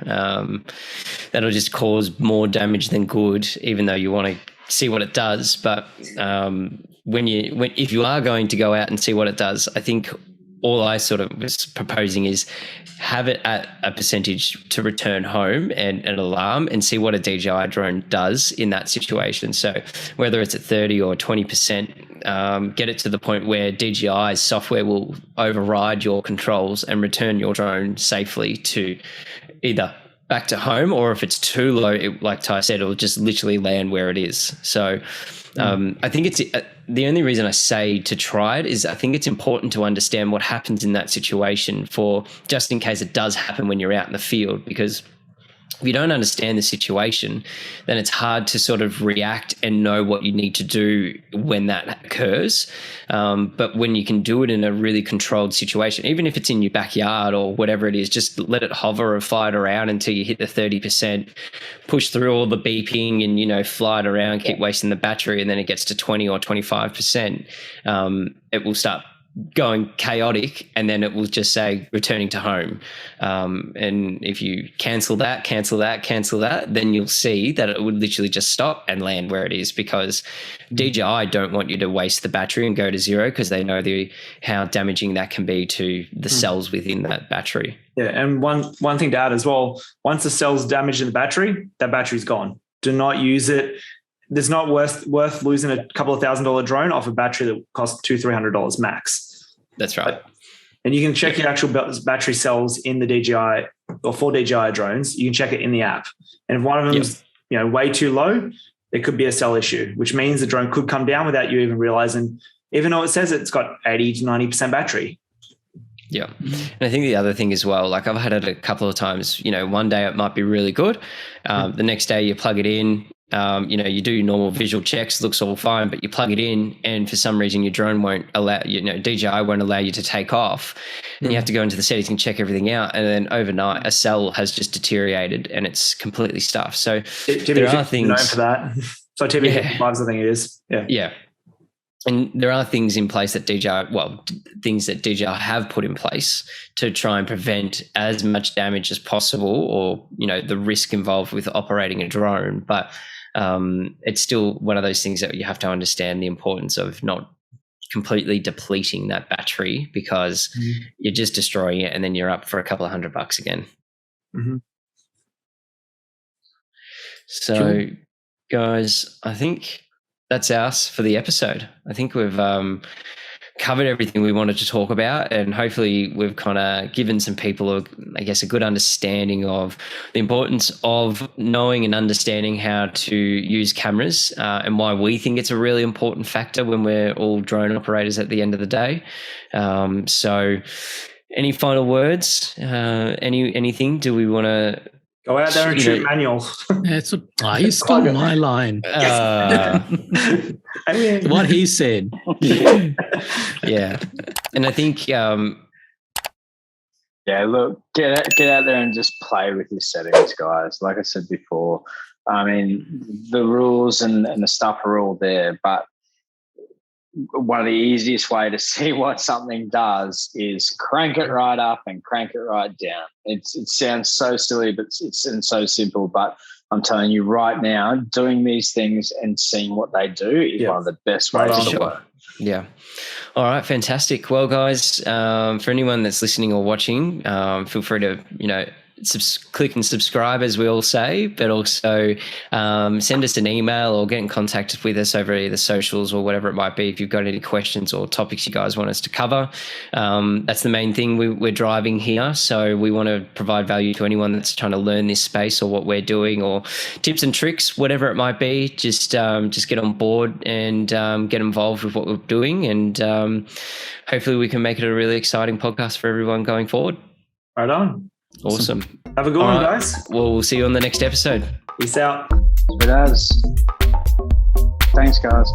That'll just cause more damage than good, even though you want to see what it does. But if you are going to go out and see what it does, I think all I sort of was proposing is have it at a percentage to return home and an alarm, and see what a DJI drone does in that situation. So whether it's at 30 or 20%, get it to the point where DJI's software will override your controls and return your drone safely to either back to home, or if it's too low, like Ty said, it'll just literally land where it is. So I think it's the only reason I say to try it is I think it's important to understand what happens in that situation, for just in case it does happen when you're out in the field, because if you don't understand the situation, then it's hard to sort of react and know what you need to do when that occurs. But when you can do it in a really controlled situation, even if it's in your backyard or whatever it is, just let it hover or fly it around until you hit the 30%, push through all the beeping and, fly it around, keep wasting the battery, and then it gets to 20 or 25%. It will start going chaotic, and then it will just say returning to home. And if you cancel that, then you'll see that it would literally just stop and land where it is, because DJI don't want you to waste the battery and go to zero, because they know how damaging that can be to the cells within that battery. Yeah, and one thing to add as well, once the cell's damaged in the battery, that battery's gone. Do not use it. It's not worth losing a couple of $1,000 drone off a battery that costs $200-$300 max. That's right. And you can check your actual battery cells in the DJI or for DJI drones. You can check it in the app. And if one of them's way too low, there could be a cell issue, which means the drone could come down without you even realizing, even though it says it's got 80 to 90% battery. Yeah. And I think the other thing as well, like I've had it a couple of times, one day it might be really good. The next day you plug it in, you do normal visual checks, looks all fine, but you plug it in and for some reason your drone won't allow, DJI won't allow you to take off. And you have to go into the settings and check everything out. And then overnight a cell has just deteriorated and it's completely stuffed. So there are things known for that. So TB55, I think it is. Yeah. Yeah. And there are things in place that things that DJI have put in place to try and prevent as much damage as possible, or the risk involved with operating a drone. But it's still one of those things that you have to understand the importance of not completely depleting that battery, because you're just destroying it, and then you're up for a couple of $100 again. Mm-hmm. So, guys, I think that's us for the episode. I think we've covered everything we wanted to talk about, and hopefully we've kind of given some people, a good understanding of the importance of knowing and understanding how to use cameras, and why we think it's a really important factor when we're all drone operators at the end of the day. So any final words? Anything? Do we want to go out there and shoot manual? You stole my line. What he said. Yeah. And I think look, get out there and just play with your settings, guys. Like I said before, I mean, the rules and the stuff are all there, but one of the easiest way to see what something does is crank it right up and crank it right down. It sounds so silly, but it's so simple. But I'm telling you right now, doing these things and seeing what they do is one of the best ways to work. Yeah. All right. Fantastic. Well, guys, for anyone that's listening or watching, feel free to, click and subscribe, as we all say, but also send us an email or get in contact with us over either socials or whatever it might be if you've got any questions or topics you guys want us to cover. That's the main thing we're driving here. So we want to provide value to anyone that's trying to learn this space or what we're doing, or tips and tricks, whatever it might be. Just get on board and get involved with what we're doing, and hopefully we can make it a really exciting podcast for everyone going forward. Right on. Awesome. Have a good one, guys. Well, we'll see you on the next episode. Peace out. It has. Thanks, guys.